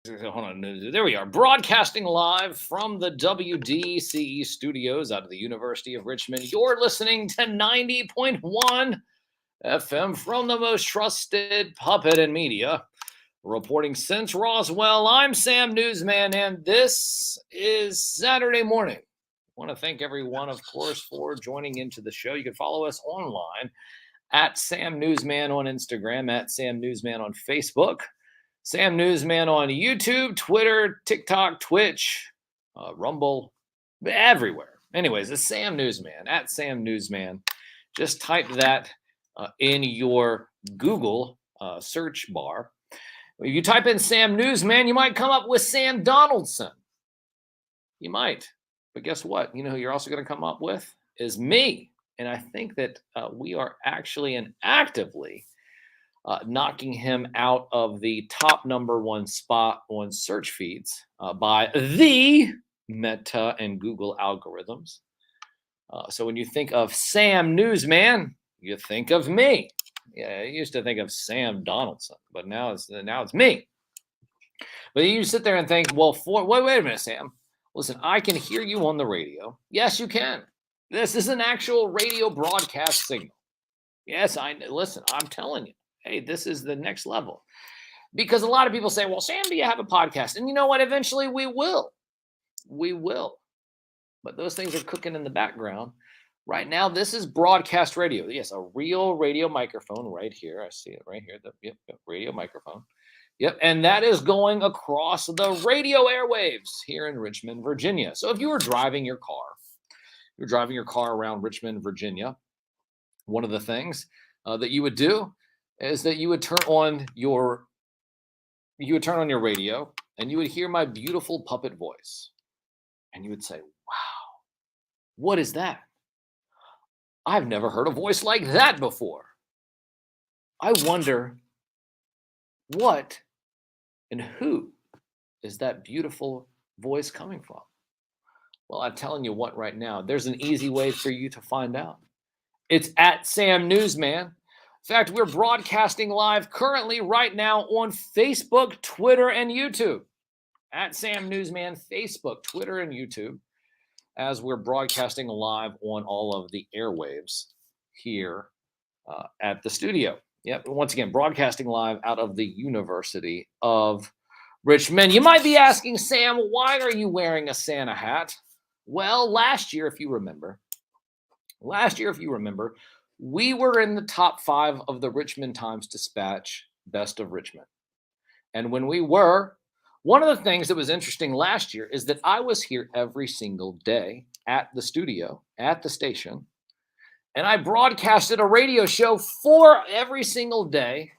Hold on. There we are. Broadcasting live from the WDCE studios out of the University of Richmond. You're listening to 90.1 FM from the most trusted puppet in media. Reporting since Roswell, I'm Sam Newsman, and this is Saturday morning. I want to thank everyone, of course, for joining into the show. You can follow us online at Sam Newsman on Instagram, at Sam Newsman on Facebook, Sam Newsman on YouTube, Twitter, TikTok, Twitch, Rumble, everywhere. Anyways, it's Sam Newsman, at Sam Newsman. Just type that in your Google search bar. If you type in Sam Newsman, you might come up with Sam Donaldson. You might. But guess what? You know who you're also going to come up with? Is me. And I think that we are actually and actively knocking him out of the top #1 spot on search feeds by the Meta and Google algorithms. So when you think of Sam Newsman, you think of me. Yeah, I used to think of Sam Donaldson, but now it's me. But you sit there and think, well, wait a minute, Sam. Listen, I can hear you on the radio. Yes, you can. This is an actual radio broadcast signal. Yes, listen, I'm telling you. Hey, this is the next level. Because a lot of people say, well, Sam, do you have a podcast? And you know what? Eventually we will. We will. But those things are cooking in the background. Right now, this is broadcast radio. Yes, a real radio microphone right here. I see it right here. Yep, radio microphone. Yep, and that is going across the radio airwaves here in Richmond, Virginia. So if you were driving your car, around Richmond, Virginia, one of the things that you would do is that you would turn on your radio and you would hear my beautiful puppet voice. And you would say, wow, what is that? I've never heard a voice like that before. I wonder what and who is that beautiful voice coming from? Well, I'm telling you what right now, there's an easy way for you to find out. It's at Sam Newsman. In fact, we're broadcasting live currently right now on Facebook, Twitter, and YouTube. At Sam Newsman, Facebook, Twitter, and YouTube, as we're broadcasting live on all of the airwaves here at the studio. Yep, once again, broadcasting live out of the University of Richmond. You might be asking, Sam, why are you wearing a Santa hat? Well, last year, if you remember, we were in the top 5 of the Richmond Times-Dispatch Best of Richmond. And when we were, one of the things that was interesting last year is that I was here every single day at the studio, at the station, and I broadcasted a radio show for every single day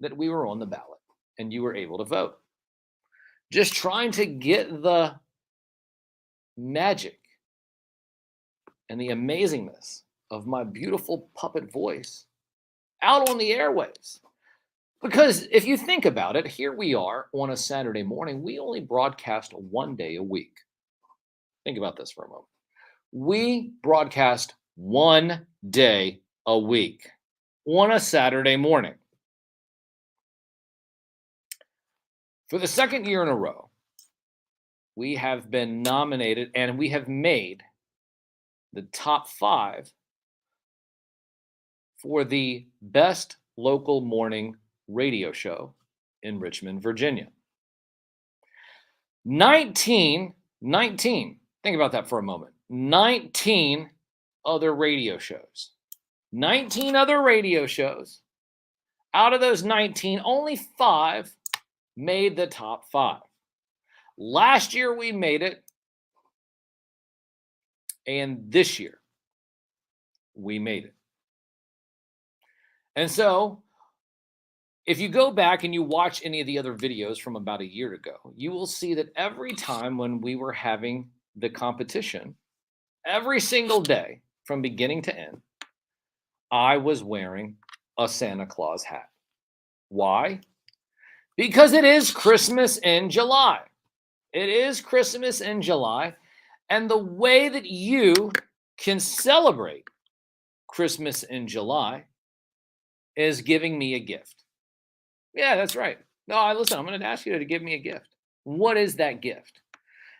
that we were on the ballot and you were able to vote. Just trying to get the magic and the amazingness of my beautiful puppet voice out on the airwaves. Because if you think about it, here we are on a Saturday morning. We only broadcast 1 day a week. Think about this for a moment. We broadcast 1 day a week on a Saturday morning. For the second year in a row, we have been nominated and we have made the top 5 for the best local morning radio show in Richmond, Virginia. 19, think about that for a moment. 19 other radio shows. 19 other radio shows. Out of those 19, only 5 made the top 5. Last year we made it, and this year we made it. And so, if you go back and you watch any of the other videos from about a year ago, you will see that every time when we were having the competition, every single day from beginning to end, I was wearing a Santa Claus hat. Why? Because it is Christmas in July. It is Christmas in July. And the way that you can celebrate Christmas in July is giving me a gift. Yeah, that's right. No, listen, I'm going to ask you to give me a gift. What is that gift?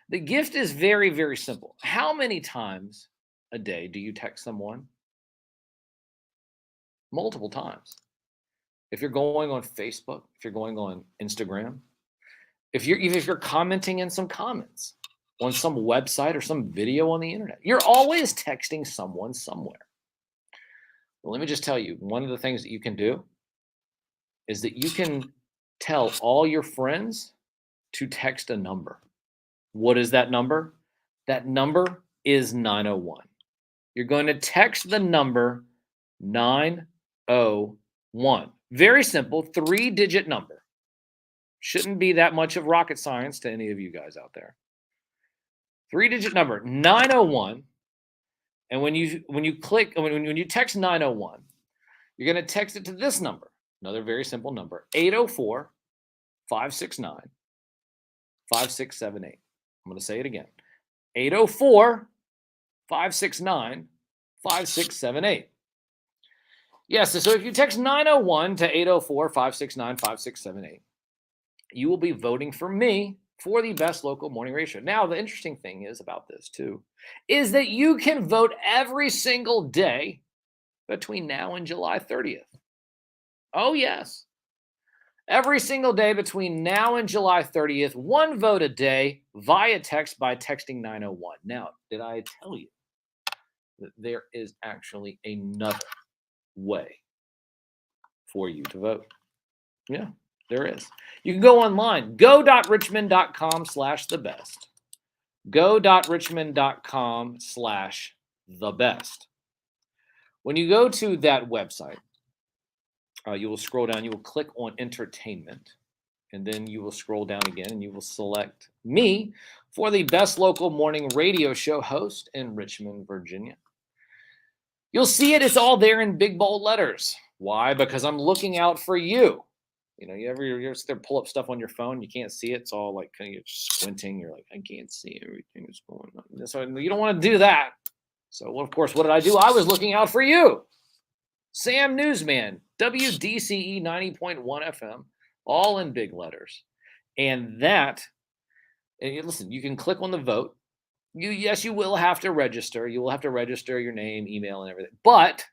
The gift is very, very simple. How many times a day do you text someone? Multiple times. If you're going on Facebook, if you're going on Instagram, even if you're commenting in some comments on some website or some video on the internet, you're always texting someone somewhere. Well, let me just tell you, one of the things that you can do is that you can tell all your friends to text a number. What is that number? That number is 901. You're going to text the number 901. Very simple, 3-digit number. Shouldn't be that much of rocket science to any of you guys out there. 3-digit number 901. And when you text 901, you're going to text it to this number. Another very simple number, 804 569 5678. I'm going to say it again. 804 569 5678. Yes, so if you text 901 to 804 569 5678, you will be voting for me for the best local morning radio show. Now, the interesting thing is about this too, is that you can vote every single day between now and July 30th. Oh, yes. Every single day between now and July 30th, one vote a day via text by texting 901. Now, did I tell you that there is actually another way for you to vote? Yeah, there is. You can go online, go.richmond.com/thebest. Go.richmond.com/thebest. When you go to that website, you will scroll down, you will click on entertainment, and then you will scroll down again and you will select me for the best local morning radio show host in Richmond, Virginia. You'll see it. It's all there in big bold letters. Why? Because I'm looking out for you. You know, you're there, pull up stuff on your phone, you can't see it. It's all like kind of squinting. You're like, I can't see everything that's going on. So you don't want to do that. So, well, of course, what did I do? I was looking out for you. Sam Newsman, WDCE 90.1 FM, all in big letters. And listen, you can click on the vote. Yes, you will have to register. You will have to register your name, email, and everything. But,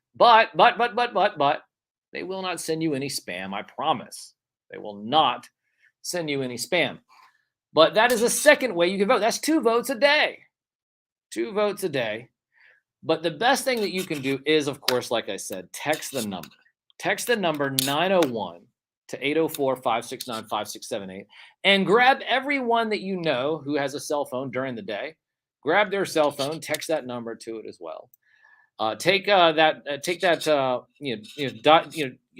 they will not send you any spam, I promise. They will not send you any spam. But that is a second way you can vote. That's 2 votes a day. 2 votes a day. But the best thing that you can do is, of course, like I said, text the number. Text the number 901 to 804 569 5678 and grab everyone that you know who has a cell phone during the day. Grab their cell phone, text that number to it as well. You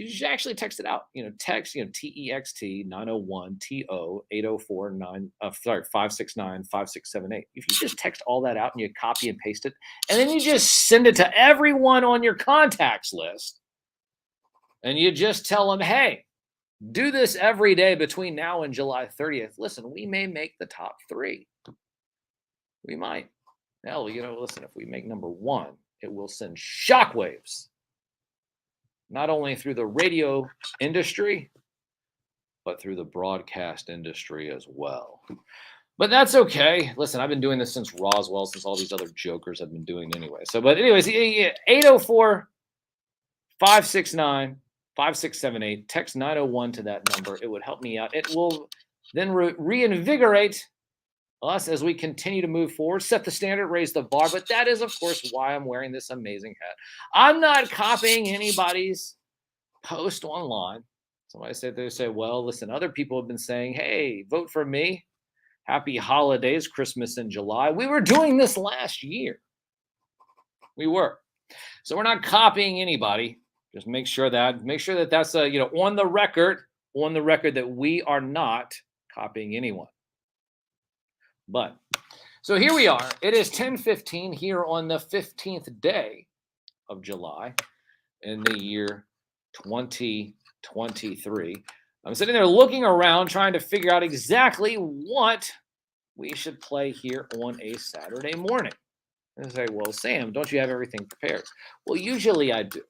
should actually text it out. Text, TEXT 901 TO 804 569 5678. If you just text all that out and you copy and paste it, and then you just send it to everyone on your contacts list, and you just tell them, hey, do this every day between now and July 30th. Listen, we may make the top 3. We might. Hell, listen, if we make number 1, it will send shockwaves, not only through the radio industry, but through the broadcast industry as well. But that's okay. Listen, I've been doing this since Roswell, since all these other jokers have been doing anyway. But anyways, 804 569 5678. Text 901 to that number. It would help me out. It will then reinvigorate us as we continue to move forward, set the standard, raise the bar. But that is, of course, why I'm wearing this amazing hat. I'm not copying anybody's post online. Somebody said, well, listen, other people have been saying, hey, vote for me. Happy holidays, Christmas in July. We were doing this last year. We were. So we're not copying anybody. Just make sure that that's on the record that we are not copying anyone. But so here we are. It is 10:15 here on the 15th day of July in the year 2023. I'm sitting there looking around trying to figure out exactly what we should play here on a Saturday morning. And I say, well, Sam, don't you have everything prepared? Well, usually I do.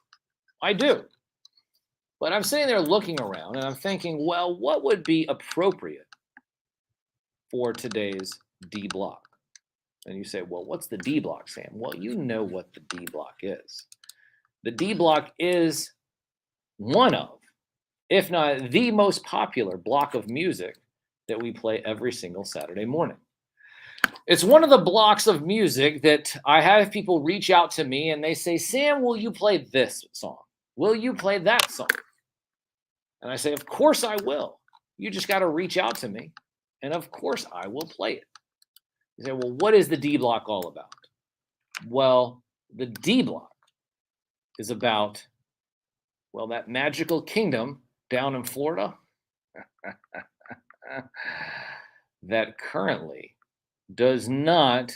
But I'm sitting there looking around and I'm thinking, well, what would be appropriate for today's D block? And you say, well, what's the D block, Sam? Well, you know what the D block is. The D block is one of, if not the most popular block of music that we play every single Saturday morning. It's one of the blocks of music that I have people reach out to me and they say, Sam, will you play this song? Will you play that song? And I say, of course I will. You just got to reach out to me. And of course I will play it. You say, well, what is the D block all about? Well, the D block is about, well, that magical kingdom down in Florida that currently does not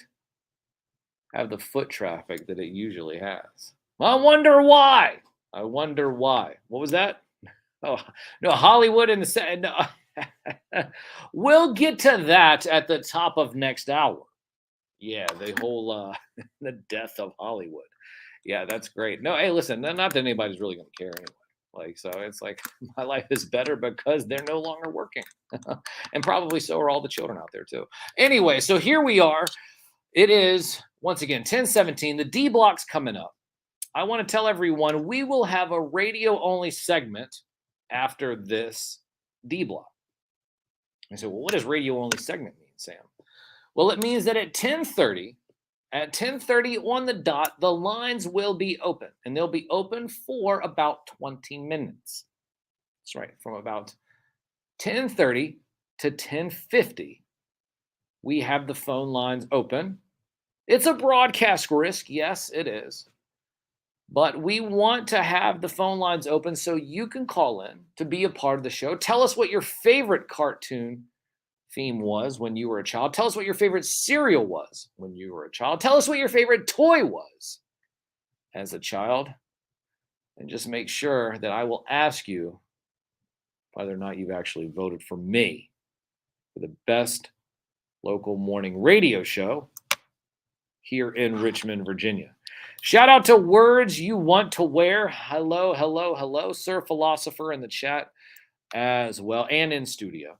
have the foot traffic that it usually has. I wonder why. I wonder why. What was that? Oh, no, Hollywood in the no. We'll get to that at the top of next hour. Yeah, the whole the death of Hollywood. Yeah, that's great. No, hey, listen, not that anybody's really going to care anyway. Like, so it's like my life is better because they're no longer working. And probably so are all the children out there too. Anyway, so here we are. It is, once again, 10:17. The D block's coming up. I want to tell everyone we will have a radio-only segment after this D block. I said, well, what does radio-only segment mean, Sam? Well, it means that at 10:30 on the dot, the lines will be open, and they'll be open for about 20 minutes. That's right, from about 10:30 to 10:50, we have the phone lines open. It's a broadcast risk, yes, it is. But we want to have the phone lines open so you can call in to be a part of the show. Tell us what your favorite cartoon theme was when you were a child. Tell us what your favorite cereal was when you were a child. Tell us what your favorite toy was as a child. And just make sure that I will ask you whether or not you've actually voted for me for the best local morning radio show here in Richmond, Virginia. Shout out to Words You Want to Wear. Hello, hello, hello, Sir Philosopher in the chat as well, and in studio.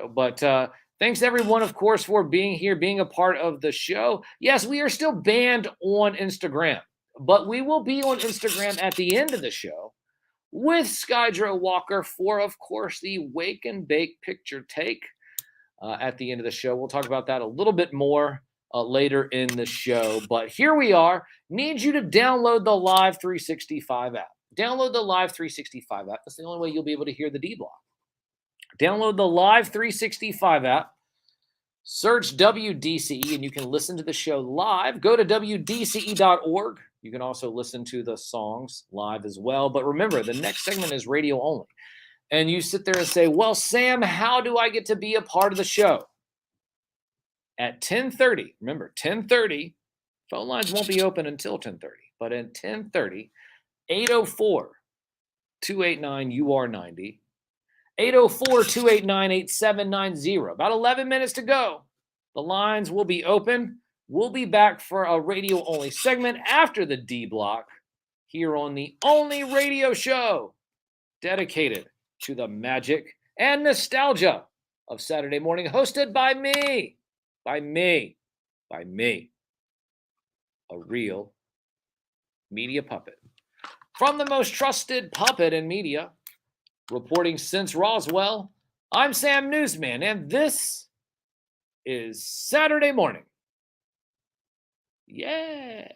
But thanks everyone, of course, for being here, being a part of the show. Yes, we are still banned on Instagram, but we will be on Instagram at the end of the show with Skydro Walker for, of course, the Wake and Bake picture take at the end of the show. We'll talk about that a little bit more later in the show. But here we are. Need you to download the Live 365 app. Download the Live 365 app. That's the only way you'll be able to hear the D block. Download the Live 365 app. Search WDCE and you can listen to the show live. Go to WDCE.org. You can also listen to the songs live as well. But remember, the next segment is radio only. And you sit there and say, well, Sam, how do I get to be a part of the show? At 10:30, remember, 10:30, phone lines won't be open until 10:30. But at 10:30, 804-289-UR90, 804-289-8790. About 11 minutes to go. The lines will be open. We'll be back for a radio-only segment after the D block here on the only radio show dedicated to the magic and nostalgia of Saturday morning, hosted by me. By me. A real media puppet. From the most trusted puppet in media, reporting since Roswell, I'm Sam Newsman, and this is Saturday Morning. Yeah.